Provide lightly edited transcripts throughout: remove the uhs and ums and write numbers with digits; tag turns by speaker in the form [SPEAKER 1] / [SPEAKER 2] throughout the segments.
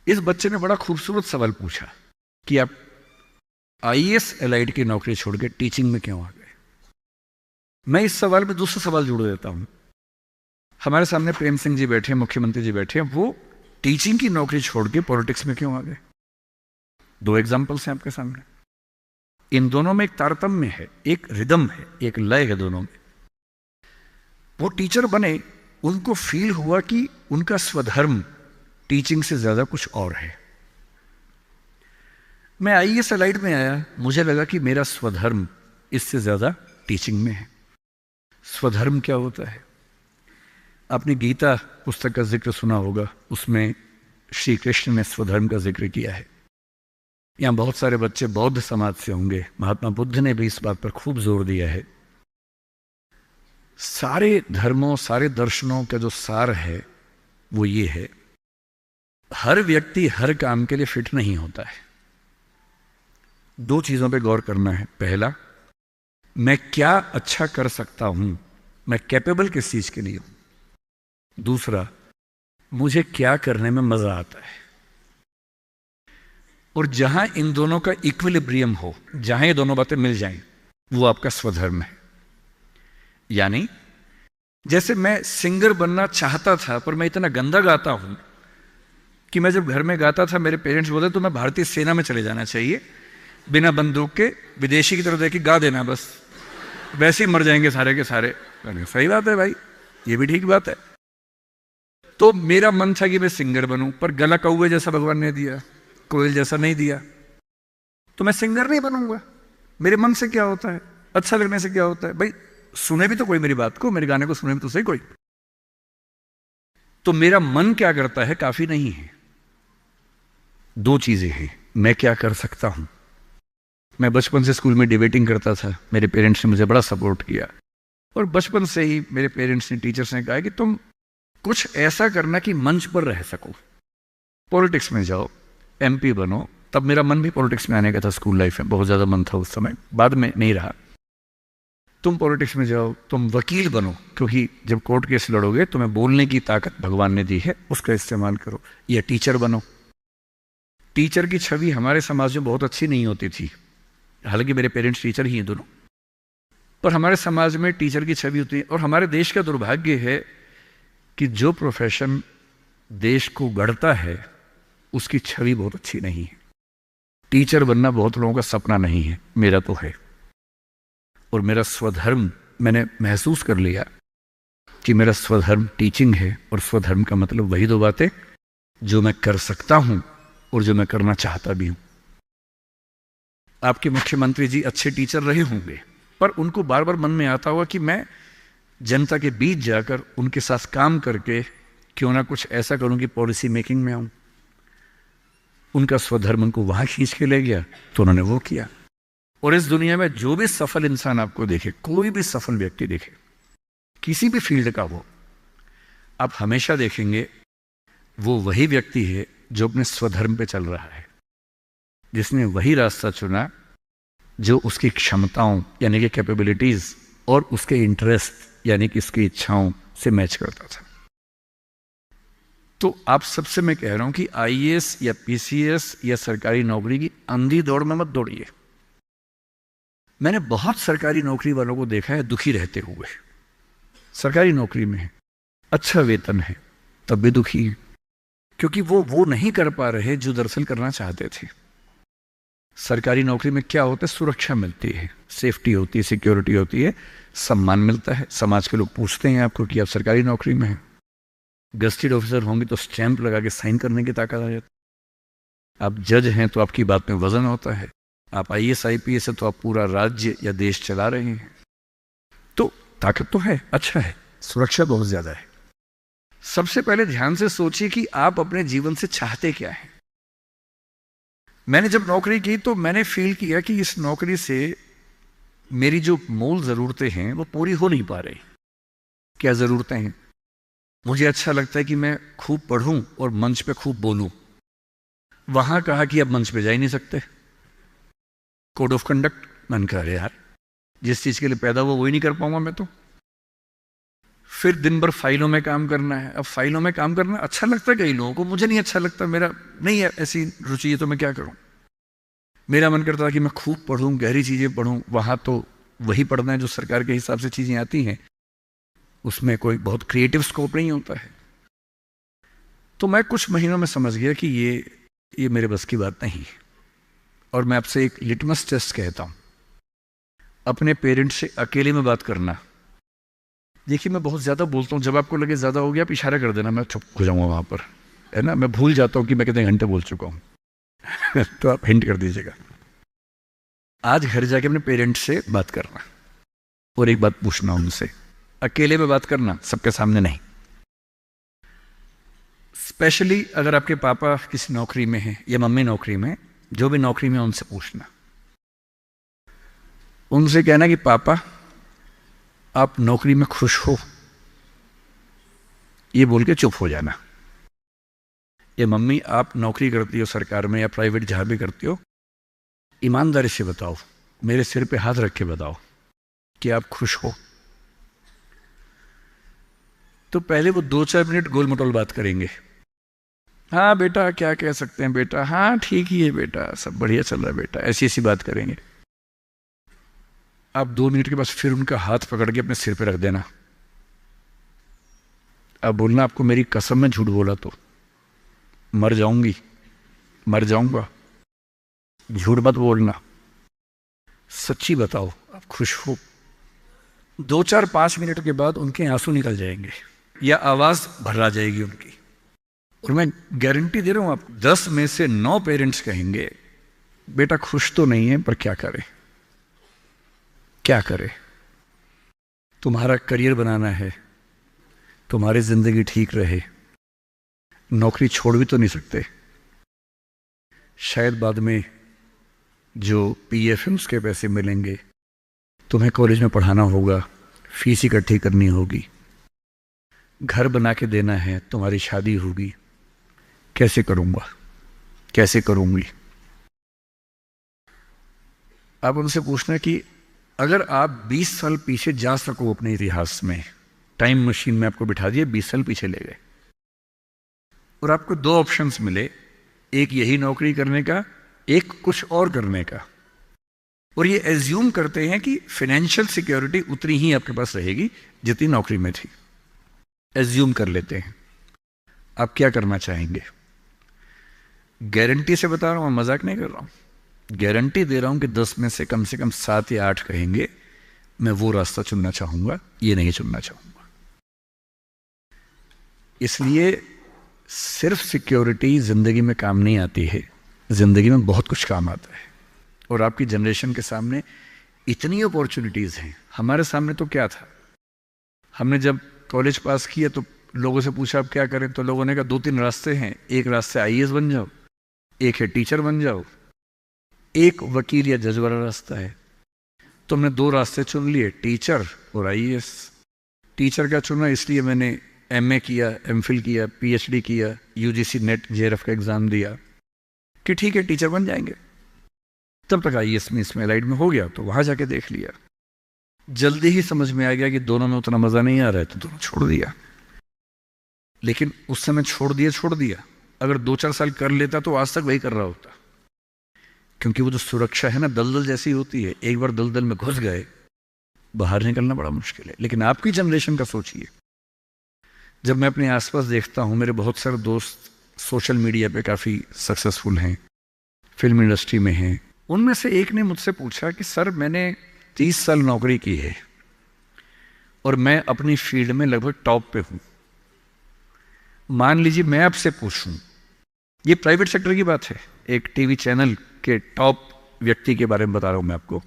[SPEAKER 1] इस बच्चे ने बड़ा खूबसूरत सवाल पूछा कि आप आईएएस एलाइड की नौकरी छोड़ के टीचिंग में क्यों आ गए। मैं इस सवाल में दूसरा सवाल जोड़ देता हूं। हमारे सामने प्रेम सिंह जी बैठे हैं, मुख्यमंत्री जी बैठे हैं, वो टीचिंग की नौकरी छोड़ के पॉलिटिक्स में क्यों आ गए। दो एग्जाम्पल्स हैं आपके सामने। इन दोनों में एक तारतम्य है, एक रिदम है, एक लय है दोनों में। वो टीचर बने, उनको फील हुआ कि उनका स्वधर्म टीचिंग से ज्यादा कुछ और है। मैं आईएएस एलाइड में आया, मुझे लगा कि मेरा स्वधर्म इससे ज्यादा टीचिंग में है। स्वधर्म क्या होता है? आपने गीता पुस्तक का जिक्र सुना होगा, उसमें श्री कृष्ण ने स्वधर्म का जिक्र किया है। यहां बहुत सारे बच्चे बौद्ध समाज से होंगे, महात्मा बुद्ध ने भी इस बात पर खूब जोर दिया है। सारे धर्मों, सारे दर्शनों का जो सार है वो ये है, हर व्यक्ति हर काम के लिए फिट नहीं होता है। दो चीजों पे गौर करना है। पहला, मैं क्या अच्छा कर सकता हूं, मैं कैपेबल किस चीज के लिए हूं। दूसरा, मुझे क्या करने में मजा आता है। और जहां इन दोनों का इक्विलिब्रियम हो, जहां ये दोनों बातें मिल जाएं, वो आपका स्वधर्म है। यानी जैसे मैं सिंगर बनना चाहता था, पर मैं इतना गंदा गाता हूं कि मैं जब घर में गाता था मेरे पेरेंट्स बोलते तो मैं भारतीय सेना में चले जाना चाहिए, बिना बंदूक के विदेशी की तरह देखिए गा देना, बस वैसे ही मर जाएंगे सारे के सारे। सही बात है भाई, ये भी ठीक बात है। तो मेरा मन था कि मैं सिंगर बनूं, पर गला कौवे जैसा भगवान ने दिया, कोयल जैसा नहीं दिया, तो मैं सिंगर नहीं बनूंगा। मेरे मन से क्या होता है, अच्छा लगने से क्या होता है भाई, सुने भी तो कोई मेरी बात को, मेरे गाने को सुने भी तो सही कोई। तो मेरा मन क्या करता है काफी नहीं है। दो चीजें हैं, मैं क्या कर सकता हूं। मैं बचपन से स्कूल में डिबेटिंग करता था, मेरे पेरेंट्स ने मुझे बड़ा सपोर्ट किया, और बचपन से ही मेरे पेरेंट्स ने, टीचर्स ने कहा कि तुम कुछ ऐसा करना कि मंच पर रह सको, पॉलिटिक्स में जाओ, एमपी बनो। तब मेरा मन भी पॉलिटिक्स में आने का था, स्कूल लाइफ में बहुत ज़्यादा मन था उस समय, बाद में नहीं रहा। तुम पॉलिटिक्स में जाओ, तुम वकील बनो, क्योंकि जब कोर्ट केस लड़ोगे तुम्हें बोलने की ताकत भगवान ने दी है, उसका इस्तेमाल करो। या टीचर बनो। टीचर की छवि हमारे समाज में बहुत अच्छी नहीं होती थी, हालांकि मेरे पेरेंट्स टीचर ही हैं दोनों, पर हमारे समाज में टीचर की छवि होती है। और हमारे देश का दुर्भाग्य है कि जो प्रोफेशन देश को गढ़ता है उसकी छवि बहुत अच्छी नहीं है। टीचर बनना बहुत लोगों का सपना नहीं है, मेरा तो है। और मेरा स्वधर्म, मैंने महसूस कर लिया कि मेरा स्वधर्म टीचिंग है। और स्वधर्म का मतलब वही दो बातें जो मैं कर सकता हूं और जो मैं करना चाहता भी हूं। आपके मुख्यमंत्री जी अच्छे टीचर रहे होंगे, पर उनको बार बार मन में आता होगा कि मैं जनता के बीच जाकर उनके साथ काम करके क्यों ना कुछ ऐसा करूं कि पॉलिसी मेकिंग में आऊं। उनका स्वधर्म उनको वहां खींच के ले गया, तो उन्होंने वो किया। और इस दुनिया में जो भी सफल इंसान आपको देखे, कोई भी सफल व्यक्ति देखे, किसी भी फील्ड का हो, आप हमेशा देखेंगे वो वही व्यक्ति है जो अपने स्वधर्म पे चल रहा है, जिसने वही रास्ता चुना जो उसकी क्षमताओं यानी कि कैपेबिलिटीज और उसके इंटरेस्ट यानी कि उसकी इच्छाओं से मैच करता था। तो आप सबसे मैं कह रहा हूं कि आईएएस या पीसीएस या सरकारी नौकरी की अंधी दौड़ में मत दौड़िए। मैंने बहुत सरकारी नौकरी वालों को देखा है दुखी रहते हुए। सरकारी नौकरी में है, अच्छा वेतन है, तब भी दुखी है, क्योंकि वो नहीं कर पा रहे जो दरअसल करना चाहते थे। सरकारी नौकरी में क्या होता है, सुरक्षा मिलती है, सेफ्टी होती है, सिक्योरिटी होती है, सम्मान मिलता है, समाज के लोग पूछते हैं आपको कि आप सरकारी नौकरी में हैं। गस्टेड ऑफिसर होंगे तो स्टैंप लगा के साइन करने की ताकत आ जाती है। आप जज हैं तो आपकी बात में वजन होता है। आप आईएएस आईपीएस है तो आप पूरा राज्य या देश चला रहे हैं। तो ताकत तो है, अच्छा है, सुरक्षा बहुत ज्यादा है। सबसे पहले ध्यान से सोचिए कि आप अपने जीवन से चाहते क्या है। मैंने जब नौकरी की तो मैंने फील किया कि इस नौकरी से मेरी जो मूल जरूरतें हैं वो पूरी हो नहीं पा रही। क्या जरूरतें हैं? मुझे अच्छा लगता है कि मैं खूब पढ़ूं और मंच पे खूब बोलूं। वहां कहा कि अब मंच पे जा ही नहीं सकते, कोड ऑफ कंडक्ट। मैंने कहा यार, जिस चीज के लिए पैदा हुआ वही नहीं कर पाऊंगा मैं तो। फिर दिन भर फाइलों में काम करना है। अब फाइलों में काम करना अच्छा लगता है कई लोगों को, मुझे नहीं अच्छा लगता, मेरा नहीं है ऐसी रुचि है, तो मैं क्या करूं। मेरा मन करता था कि मैं खूब पढ़ूं, गहरी चीजें पढ़ूं। वहां तो वही पढ़ना है जो सरकार के हिसाब से चीजें आती हैं, उसमें कोई बहुत क्रिएटिव स्कोप नहीं होता है। तो मैं कुछ महीनों में समझ गया कि ये मेरे बस की बात नहीं। और मैं आपसे एक लिटमस टेस्ट कहता हूं, अपने पेरेंट्स से अकेले में बात करना। देखिए मैं बहुत ज़्यादा बोलता हूँ, जब आपको लगे ज़्यादा हो गया आप इशारा कर देना, मैं चुप हो जाऊँगा वहाँ पर, है ना। मैं भूल जाता हूँ कि मैं कितने घंटे बोल चुका हूँ तो आप हिंट कर दीजिएगा। आज घर जाके अपने पेरेंट्स से बात करना और एक बात पूछना उनसे, अकेले में बात करना, सबके सामने नहीं। स्पेशली अगर आपके पापा किसी नौकरी में हैं या मम्मी नौकरी में, जो भी नौकरी में, उनसे पूछना। उनसे कहना कि पापा आप नौकरी में खुश हो, ये बोल के चुप हो जाना। या मम्मी आप नौकरी करती हो सरकार में या प्राइवेट जहां भी करती हो, ईमानदारी से बताओ, मेरे सिर पे हाथ रख के बताओ कि आप खुश हो। तो पहले वो 2-4 मिनट गोल मटोल बात करेंगे। हाँ बेटा क्या कह सकते हैं बेटा, हाँ ठीक ही है बेटा, सब बढ़िया चल रहा है बेटा, ऐसी ऐसी बात करेंगे। आप 2 मिनट के बाद फिर उनका हाथ पकड़ के अपने सिर पे रख देना। अब बोलना आपको मेरी कसम में झूठ बोला तो मर जाऊंगी, मर जाऊंगा। झूठ मत बोलना, सच्ची बताओ आप खुश हो। 2-4-5 मिनट के बाद उनके आंसू निकल जाएंगे या आवाज भर आ जाएगी उनकी। और मैं गारंटी दे रहा हूं, आप 10 में से 9 पेरेंट्स कहेंगे बेटा खुश तो नहीं है पर क्या करे, क्या करे। तुम्हारा करियर बनाना है, तुम्हारी जिंदगी ठीक रहे, नौकरी छोड़ भी तो नहीं सकते। शायद बाद में जो पीएफ है उसके पैसे मिलेंगे, तुम्हें कॉलेज में पढ़ाना होगा, फीस इकट्ठी करनी होगी, घर बना के देना है, तुम्हारी शादी होगी, कैसे करूंगा, कैसे करूंगी। आप उनसे पूछना कि अगर आप 20 साल पीछे जा सको अपने इतिहास में, टाइम मशीन में आपको बिठा दिए, 20 साल पीछे ले गए और आपको 2 ऑप्शंस मिले, एक यही नौकरी करने का, एक कुछ और करने का, और ये एज्यूम करते हैं कि फाइनेंशियल सिक्योरिटी उतनी ही आपके पास रहेगी जितनी नौकरी में थी, एज्यूम कर लेते हैं। आप क्या करना चाहेंगे? गारंटी से बता रहा हूं, मजाक नहीं कर रहा हूं, गारंटी दे रहा हूं कि 10 में से कम 7 या 8 कहेंगे मैं वो रास्ता चुनना चाहूंगा, ये नहीं चुनना चाहूंगा। इसलिए सिर्फ सिक्योरिटी जिंदगी में काम नहीं आती है, जिंदगी में बहुत कुछ काम आता है। और आपकी जनरेशन के सामने इतनी अपॉर्चुनिटीज हैं। हमारे सामने तो क्या था, हमने जब कॉलेज पास किया तो लोगों से पूछा आप क्या करें, तो लोगों ने कहा 2-3 रास्ते हैं, एक रास्ते आईएएस बन जाओ, एक है टीचर बन जाओ, एक वकील या जज वाला रास्ता है। तो हमने 2 रास्ते चुन लिए, टीचर और आईएएस। टीचर का चुना इसलिए मैंने एमए किया, एमफिल किया, पीएचडी किया, यूजीसी नेट जेआरएफ का एग्जाम दिया कि ठीक है टीचर बन जाएंगे। तब तक आईएएस में इसमें लाइट में हो गया तो वहां जाके देख लिया। जल्दी ही समझ में आ गया कि दोनों में उतना मजा नहीं आ रहा है तो दोनों छोड़ दिया। लेकिन उस समय छोड़ दिया, अगर 2-4 साल कर लेता तो आज तक वही कर रहा होता। क्योंकि वो जो सुरक्षा है ना, दलदल जैसी होती है, एक बार दलदल में घुस गए बाहर निकलना बड़ा मुश्किल है। लेकिन आपकी जनरेशन का सोचिए, जब मैं अपने आसपास देखता हूं, मेरे बहुत सारे दोस्त सोशल मीडिया पे काफी सक्सेसफुल हैं, फिल्म इंडस्ट्री में हैं। उनमें से एक ने मुझसे पूछा कि सर मैंने 30 साल नौकरी की है और मैं अपनी फील्ड में लगभग टॉप पे हूं। मान लीजिए मैं आपसे पूछूं, ये प्राइवेट सेक्टर की बात है, एक टीवी चैनल के टॉप व्यक्ति के बारे में बता रहा हूं मैं आपको।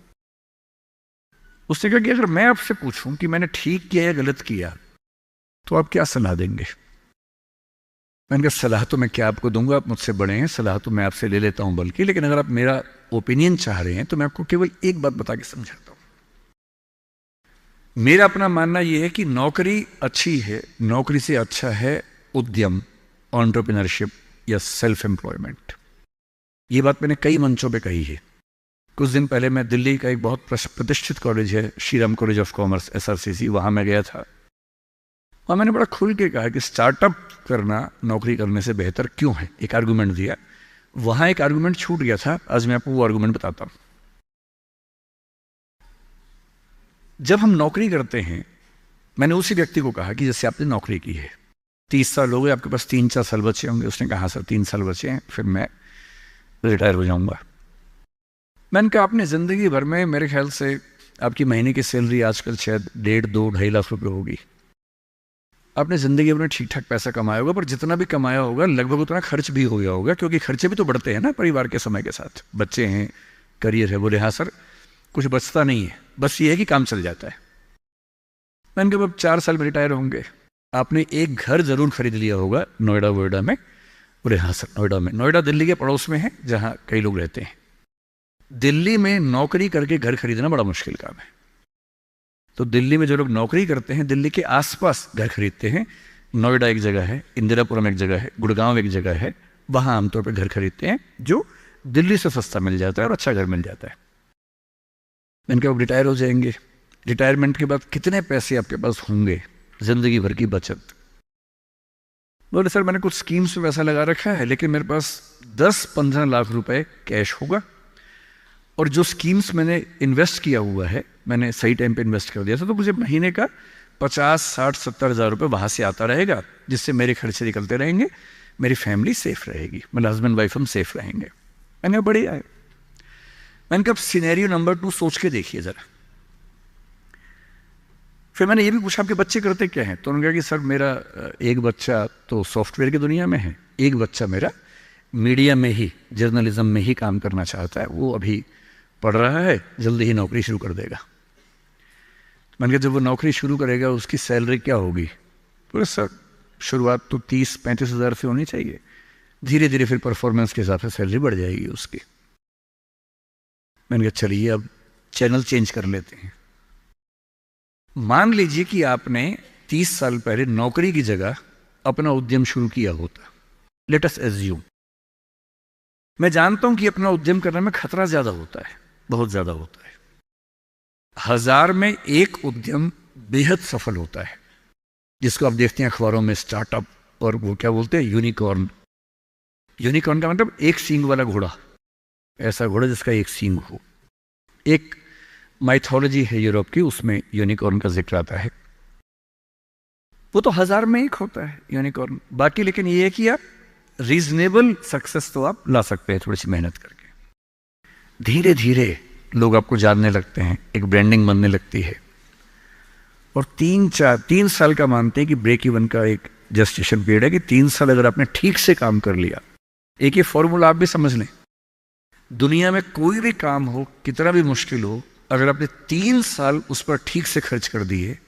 [SPEAKER 1] उसने कहा कि अगर मैं आपसे पूछूं कि मैंने ठीक किया या गलत किया तो आप क्या सलाह देंगे? मैंने कहा सलाह तो मैं क्या आपको दूंगा, आप मुझसे बड़े हैं, सलाह तो मैं आपसे ले लेता हूं बल्कि, लेकिन अगर आप मेरा ओपिनियन चाह रहे हैं तो मैं आपको केवल एक बात बता के समझाता हूं। मेरा अपना मानना यह है कि नौकरी अच्छी है, नौकरी से अच्छा है उद्यम, एंटरप्रेन्योरशिप या सेल्फ एम्प्लॉयमेंट। ये बात मैंने कई मंचों पे कही है। कुछ दिन पहले मैं दिल्ली का एक बहुत प्रतिष्ठित कॉलेज है, Shriram college of commerce, SRCC, वहां मैं गया था। और मैंने बड़ा खुल के कहा कि स्टार्टअप करना नौकरी करने से बेहतर क्यों है, एक आर्गुमेंट दिया। वहाँ एक आर्गुमेंट छूट गया था, आज मैं आपको वो आर्गुमेंट बताता हूँ। जब हम नौकरी करते हैं, मैंने उसी व्यक्ति को कहा कि जैसे आपने नौकरी की है, 30 साल हो गए, आपके पास 3-4 साल बचे होंगे। उसने कहा सर 3 साल बचे हैं, फिर मैं रिटायर हो जाऊंगा। मैंने कहा आपने ज़िंदगी भर में मेरे ख्याल से आपकी महीने की सैलरी आजकल शायद 1.5-2-2.5 लाख रुपए होगी। आपने ज़िंदगी भर में ठीक ठाक पैसा कमाया होगा, पर जितना भी कमाया होगा लगभग उतना खर्च भी हो गया होगा, क्योंकि खर्चे भी तो बढ़ते हैं ना परिवार के समय के साथ। बच्चे हैं, करियर है। बोले हाँ सर, कुछ बचता नहीं है, बस ये है कि काम चल जाता है। मैंने कहा अब 4 साल में रिटायर होंगे, आपने एक घर जरूर खरीद लिया होगा नोएडा वोएडा में। बोले हाँ सर, नोएडा में। नोएडा दिल्ली के पड़ोस में है, जहाँ कई लोग रहते हैं। दिल्ली में नौकरी करके घर खरीदना बड़ा मुश्किल काम है, तो दिल्ली में जो लोग नौकरी करते हैं दिल्ली के आसपास घर खरीदते हैं। नोएडा एक जगह है, इंदिरापुरम एक जगह है, गुड़गांव एक जगह है, वहाँ आमतौर पर घर खरीदते हैं, जो दिल्ली से सस्ता मिल जाता है और अच्छा घर मिल जाता है। मैंने कहा रिटायर हो जाएंगे, रिटायरमेंट के बाद कितने पैसे आपके पास होंगे, जिंदगी भर की बचत? बोले सर मैंने कुछ स्कीम्स में पैसा लगा रखा है, लेकिन मेरे पास 10-15 लाख रुपए कैश होगा, और जो स्कीम्स मैंने इन्वेस्ट किया हुआ है मैंने सही टाइम पे इन्वेस्ट कर दिया था, तो मुझे महीने का 50-60-70 हज़ार रुपये वहाँ से आता रहेगा, जिससे मेरे खर्चे निकलते रहेंगे, मेरी फैमिली सेफ रहेगी, मतलब हस्बैंड वाइफ हम सेफ रहेंगे। मैंने कहा बढ़िया है। मैंने कहा सिनेरियो नंबर 2 सोच के देखिए ज़रा। फिर मैंने ये भी पूछा आपके बच्चे करते क्या हैं? तो उन्होंने कहा कि सर मेरा एक बच्चा तो सॉफ्टवेयर की दुनिया में है, एक बच्चा मेरा मीडिया में ही, जर्नलिज्म में ही काम करना चाहता है, वो अभी पढ़ रहा है, जल्दी ही नौकरी शुरू कर देगा। मैंने कहा जब वो नौकरी शुरू करेगा उसकी सैलरी क्या होगी? बोले सर शुरुआत तो 30-35 हज़ार से होनी चाहिए, धीरे धीरे फिर परफॉर्मेंस के हिसाब से सैलरी बढ़ जाएगी उसकी। मैंने कहा चलिए अब चैनल चेंज कर लेते हैं। मान लीजिए कि आपने 30 साल पहले नौकरी की जगह अपना उद्यम शुरू किया होता। लेट अस एज्यूम, मैं जानता हूं कि अपना उद्यम करने में खतरा ज्यादा होता है, बहुत ज्यादा होता है। 1000 में एक उद्यम बेहद सफल होता है, जिसको आप देखते हैं अखबारों में, स्टार्टअप, और वो क्या बोलते हैं, यूनिकॉर्न। यूनिकॉर्न का मतलब एक सींग वाला घोड़ा, ऐसा घोड़ा जिसका एक सींग हो। एक माइथोलॉजी है यूरोप की, उसमें यूनिकॉर्न का जिक्र आता है। वो तो 1000 में एक होता है यूनिकॉर्न। बाकी लेकिन ये है कि आप रीजनेबल सक्सेस तो आप ला सकते हैं थोड़ी सी मेहनत करके। धीरे धीरे लोग आपको जानने लगते हैं, एक ब्रांडिंग बनने लगती है, और 3 साल का मानते हैं कि ब्रेक इवन का एक जस्टिफिकेशन पीरियड है, कि 3 साल अगर आपने ठीक से काम कर लिया। एक ये फॉर्मूला आप भी समझ लें, दुनिया में कोई भी काम हो, कितना भी मुश्किल हो, अगर आपने 3 साल उस पर ठीक से खर्च कर दिए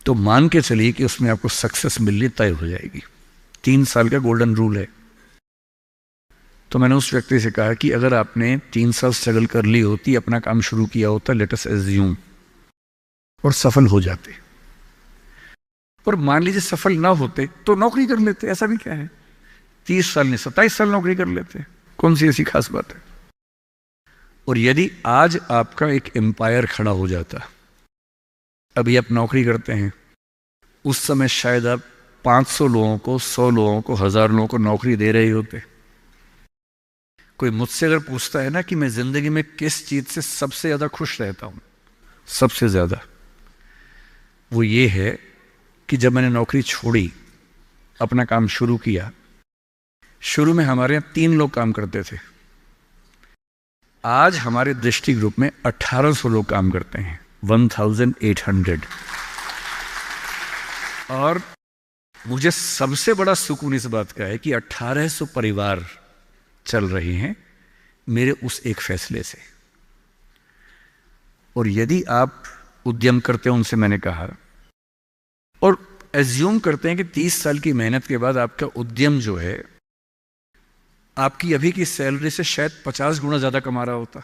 [SPEAKER 1] तो मान के चलिए कि उसमें आपको सक्सेस मिलनी तय हो जाएगी। 3 साल का गोल्डन रूल है। तो मैंने उस व्यक्ति से कहा कि अगर आपने 3 साल स्ट्रगल कर ली होती, अपना काम शुरू किया होता, लेट अस एज्यूम, और सफल हो जाते, और मान लीजिए सफल ना होते तो नौकरी कर लेते, ऐसा भी क्या है, 30 साल नहीं 27 साल नौकरी कर लेते, कौन सी ऐसी खास बात है। और यदि आज आपका एक एम्पायर खड़ा हो जाता, अभी आप नौकरी करते हैं, उस समय शायद आप 500 लोगों को, 100 लोगों को, 1000 लोगों को नौकरी दे रहे होते। कोई मुझसे अगर पूछता है ना कि मैं जिंदगी में किस चीज से सबसे ज्यादा खुश रहता हूं, सबसे ज्यादा, वो ये है कि जब मैंने नौकरी छोड़ी, अपना काम शुरू किया। शुरू में हमारे यहाँ 3 लोग काम करते थे, आज हमारे दृष्टि ग्रुप में 1800 लोग काम करते हैं, 1800। और मुझे सबसे बड़ा सुकून इस बात का है कि 1800 परिवार चल रहे हैं मेरे उस एक फैसले से। और यदि आप उद्यम करते हैं, उनसे मैंने कहा, और एज्यूम करते हैं कि 30 साल की मेहनत के बाद आपका उद्यम जो है आपकी अभी की सैलरी से शायद 50 गुना ज्यादा कमा रहा होता,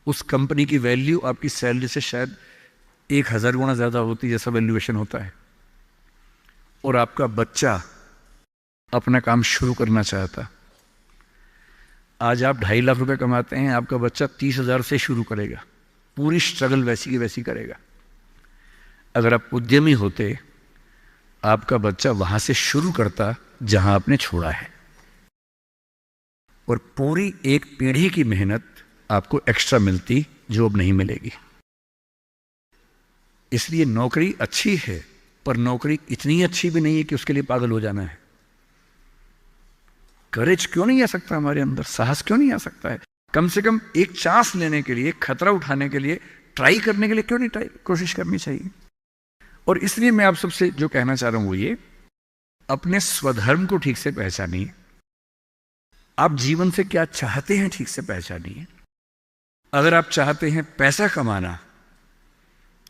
[SPEAKER 1] उस कंपनी की वैल्यू आपकी सैलरी से शायद 1000 गुना ज्यादा होती, जैसा वैल्यूएशन होता है, और आपका बच्चा अपना काम शुरू करना चाहता। आज आप 2.5 लाख रुपए कमाते हैं, आपका बच्चा 30,000 से शुरू करेगा, पूरी स्ट्रगल वैसी की वैसी करेगा। अगर आप उद्यमी होते आपका बच्चा वहां से शुरू करता जहां आपने छोड़ा है, और पूरी एक पीढ़ी की मेहनत आपको एक्स्ट्रा मिलती जो अब नहीं मिलेगी। इसलिए नौकरी अच्छी है, पर नौकरी इतनी अच्छी भी नहीं है कि उसके लिए पागल हो जाना है। करेज क्यों नहीं आ सकता हमारे अंदर, साहस क्यों नहीं आ सकता है? कम से कम एक चांस लेने के लिए, खतरा उठाने के लिए, ट्राई करने के लिए क्यों नहीं कोशिश करनी चाहिए? और इसलिए मैं आप सबसे जो कहना चाह रहा हूं वो ये, अपने स्वधर्म को ठीक से पहचानिए। आप जीवन से क्या चाहते हैं ठीक से पहचानिए। अगर आप चाहते हैं पैसा कमाना,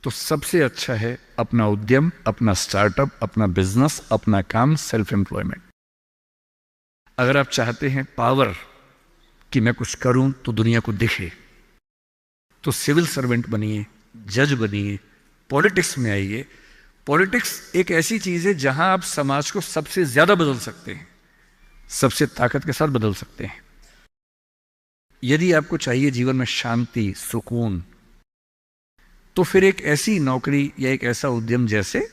[SPEAKER 1] तो सबसे अच्छा है अपना उद्यम, अपना स्टार्टअप, अपना बिजनेस, अपना काम, सेल्फ एम्प्लॉयमेंट। अगर आप चाहते हैं पावर, कि मैं कुछ करूं तो दुनिया को दिखे, तो सिविल सर्वेंट बनिए, जज बनिए, पॉलिटिक्स में आइए। पॉलिटिक्स एक ऐसी चीज है जहां आप समाज को सबसे ज्यादा बदल सकते हैं, सबसे ताकत के साथ बदल सकते हैं। यदि आपको चाहिए जीवन में शांति, सुकून, तो फिर एक ऐसी नौकरी या एक ऐसा उद्यम जैसे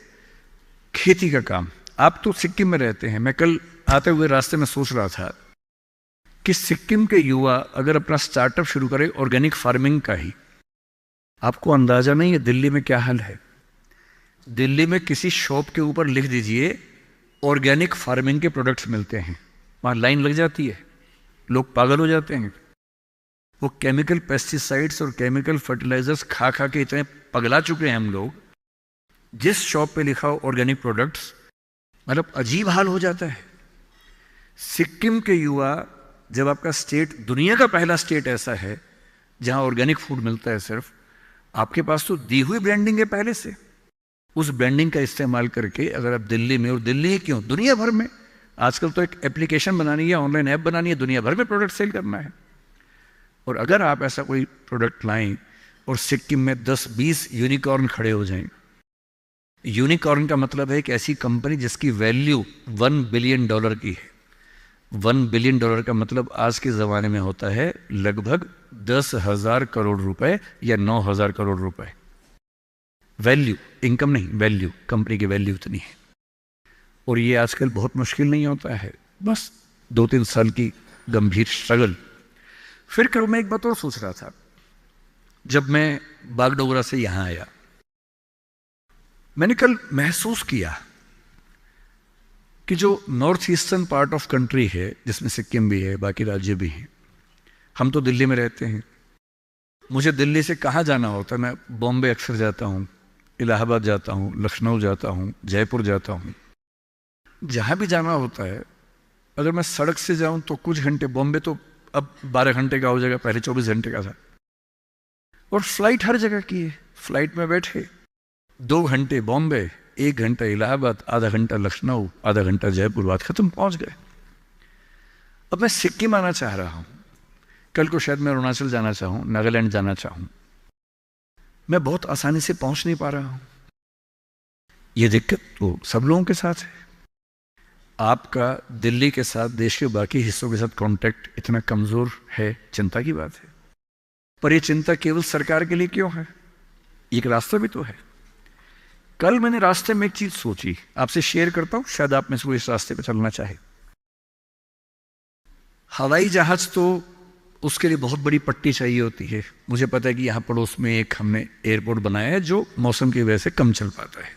[SPEAKER 1] खेती का काम। आप तो सिक्किम में रहते हैं, मैं कल आते हुए रास्ते में सोच रहा था कि सिक्किम के युवा अगर अपना स्टार्टअप शुरू करें ऑर्गेनिक फार्मिंग का ही, आपको अंदाजा नहीं है दिल्ली में क्या हाल है। दिल्ली में किसी शॉप के ऊपर लिख दीजिए ऑर्गेनिक फार्मिंग के प्रोडक्ट्स मिलते हैं, वहां लाइन लग जाती है, लोग पागल हो जाते हैं। वो केमिकल पेस्टिसाइड्स और केमिकल फर्टिलाइजर्स खा खा के इतने पगला चुके हैं हम लोग, जिस शॉप पे लिखा हो ऑर्गेनिक प्रोडक्ट्स, मतलब अजीब हाल हो जाता है। सिक्किम के युवा, जब आपका स्टेट दुनिया का पहला स्टेट ऐसा है जहां ऑर्गेनिक फूड मिलता है सिर्फ, आपके पास तो दी हुई ब्रांडिंग है पहले से। उस ब्रांडिंग का इस्तेमाल करके अगर आप दिल्ली में, और दिल्ली ही क्यों, दुनिया भर में, आजकल तो एक एप्लीकेशन बनानी है, ऑनलाइन ऐप बनानी है, दुनिया भर में प्रोडक्ट सेल करना है। और अगर आप ऐसा कोई प्रोडक्ट लाएं और सिक्किम में 10-20 यूनिकॉर्न खड़े हो जाएं, यूनिकॉर्न का मतलब है एक ऐसी कंपनी जिसकी वैल्यू $1 बिलियन की है। $1 बिलियन का मतलब आज के ज़माने में होता है लगभग 10,000 करोड़ रुपए या 9,000 करोड़ रुपए। वैल्यू, इनकम नहीं, वैल्यू, कंपनी की वैल्यू इतनी है। और ये आजकल बहुत मुश्किल नहीं होता है, बस 2-3 साल की गंभीर स्ट्रगल। फिर कल मैं एक बात और सोच रहा था, जब मैं बागडोगरा से यहां आया, मैंने कल महसूस किया कि जो north eastern part of country है, जिसमें सिक्किम भी है, बाकी राज्य भी हैं, हम तो दिल्ली में रहते हैं। मुझे दिल्ली से कहाँ जाना होता है, मैं बॉम्बे अक्सर जाता हूँ, इलाहाबाद जाता हूँ, लखनऊ जाता हूँ, जयपुर जाता हूँ। जहाँ भी जाना होता है, अगर मैं सड़क से जाऊँ तो कुछ घंटे, बॉम्बे तो अब 12 घंटे का हो जाएगा, पहले 24 घंटे का था। और फ्लाइट हर जगह की है, फ्लाइट में बैठे 2 घंटे बॉम्बे, 1 घंटा इलाहाबाद, आधा घंटा लखनऊ, आधा घंटा जयपुर, बात खत्म, पहुंच गए। अब मैं सिक्किम आना चाह रहा हूं, कल को शायद मैं अरुणाचल जाना चाहूं, नागालैंड जाना चाहूं, मैं बहुत आसानी से पहुंच नहीं पा रहा हूं। यह दिक्कत तो सब लोगों के साथ है। आपका दिल्ली के साथ, देश के बाकी हिस्सों के साथ कांटेक्ट इतना कमजोर है, चिंता की बात है। पर यह चिंता केवल सरकार के लिए क्यों है? एक रास्ता भी तो है। कल मैंने रास्ते में एक चीज सोची, आपसे शेयर करता हूं, शायद आप में से कोई इस रास्ते पे चलना चाहे। हवाई जहाज तो उसके लिए बहुत बड़ी पट्टी चाहिए होती है। मुझे पता है कि यहां पड़ोस में एक हमने एयरपोर्ट बनाया है जो मौसम की वजह से कम चल पाता है।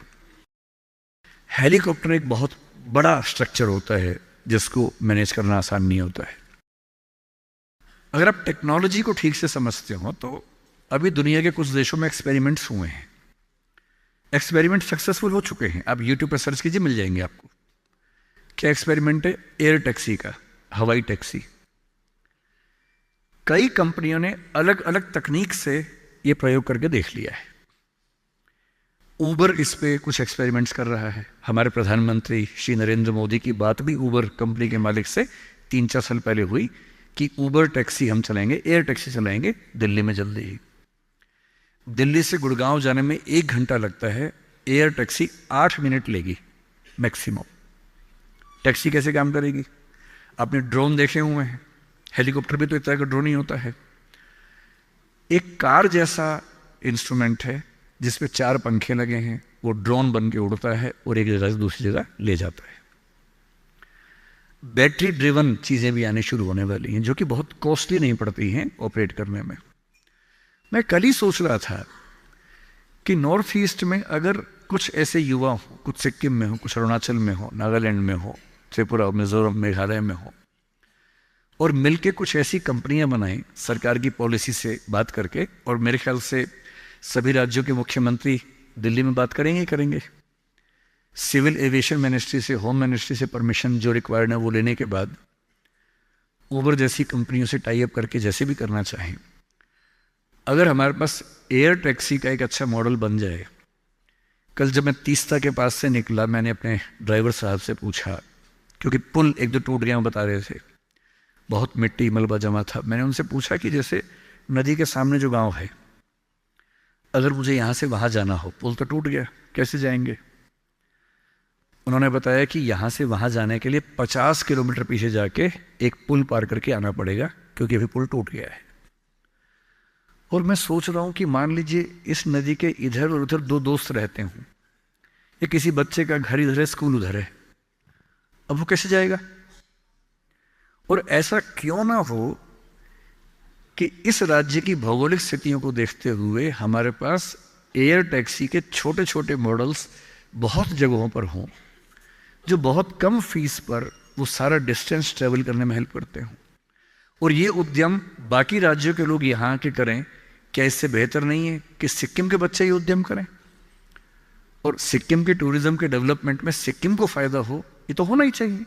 [SPEAKER 1] हेलीकॉप्टर एक बहुत बड़ा स्ट्रक्चर होता है जिसको मैनेज करना आसान नहीं होता है। अगर आप टेक्नोलॉजी को ठीक से समझते हो तो अभी दुनिया के कुछ देशों में एक्सपेरिमेंट्स हुए हैं, एक्सपेरिमेंट सक्सेसफुल हो चुके हैं। आप यूट्यूब पर सर्च कीजिए, मिल जाएंगे आपको। क्या एक्सपेरिमेंट है? एयर टैक्सी का, हवाई टैक्सी। कई कंपनियों ने अलग अलग तकनीक से यह प्रयोग करके देख लिया है। ऊबर इस पे कुछ एक्सपेरिमेंट्स कर रहा है। हमारे प्रधानमंत्री श्री नरेंद्र मोदी की बात भी ऊबर कंपनी के मालिक से 3-4 साल पहले हुई कि ऊबर टैक्सी हम चलाएंगे, एयर टैक्सी चलाएंगे दिल्ली में जल्दी ही। दिल्ली से गुड़गांव जाने में 1 घंटा लगता है, एयर टैक्सी 8 मिनट लेगी मैक्सिमम। टैक्सी कैसे काम करेगी? आपने ड्रोन देखे हुए हैं, हेलीकॉप्टर भी तो इस तरह का ड्रोन ही होता है। एक कार जैसा इंस्ट्रूमेंट है जिसपे 4 पंखे लगे हैं, वो ड्रोन बन के उड़ता है और एक जगह से दूसरी जगह ले जाता है। बैटरी ड्रिवन चीज़ें भी आने शुरू होने वाली हैं, जो कि बहुत कॉस्टली नहीं पड़ती हैं ऑपरेट करने में। मैं कल ही सोच रहा था कि नॉर्थ ईस्ट में अगर कुछ ऐसे युवा हो, कुछ सिक्किम में हो, कुछ अरुणाचल में हो, नागालैंड में हो, त्रिपुरा, मिजोरम, मेघालय में हो, और मिलके कुछ ऐसी कंपनियां बनाएं सरकार की पॉलिसी से बात करके, और मेरे ख्याल से सभी राज्यों के मुख्यमंत्री दिल्ली में बात करेंगे ही करेंगे। सिविल एविएशन मिनिस्ट्री से, होम मिनिस्ट्री से परमिशन जो रिक्वायर्ड है वो लेने के बाद उबर जैसी कंपनियों से टाई अप करके जैसे भी करना चाहें, अगर हमारे पास एयर टैक्सी का एक अच्छा मॉडल बन जाए। कल जब मैं तीस्ता के पास से निकला, मैंने अपने ड्राइवर साहब से पूछा, क्योंकि पुल एक दो टूट गया बता रहे थे, बहुत मिट्टी मलबा जमा था। मैंने उनसे पूछा कि जैसे नदी के सामने जो गांव है, अगर मुझे यहाँ से वहाँ जाना हो, पुल तो टूट गया, कैसे जाएंगे? उन्होंने बताया कि यहाँ से वहाँ जाने के लिए 50 किलोमीटर पीछे जाके एक पुल पार करके आना पड़ेगा, क्योंकि अभी पुल टूट गया है। और मैं सोच रहा हूँ कि मान लीजिए इस नदी के इधर और उधर दो दोस्त रहते हों, या किसी बच्चे का घर इधर है, स्कूल उधर है, अब वो कैसे जाएगा? और ऐसा क्यों ना हो कि इस राज्य की भौगोलिक स्थितियों को देखते हुए हमारे पास एयर टैक्सी के छोटे छोटे मॉडल्स बहुत जगहों पर हों, जो बहुत कम फीस पर वो सारा डिस्टेंस ट्रेवल करने में हेल्प करते हों। और ये उद्यम बाकी राज्यों के लोग यहाँ के करें, क्या इससे बेहतर नहीं है कि सिक्किम के बच्चे ये उद्यम करें? और सिक्किम के टूरिज्म के डेवलपमेंट में सिक्किम को फायदा हो, ये तो होना ही चाहिए।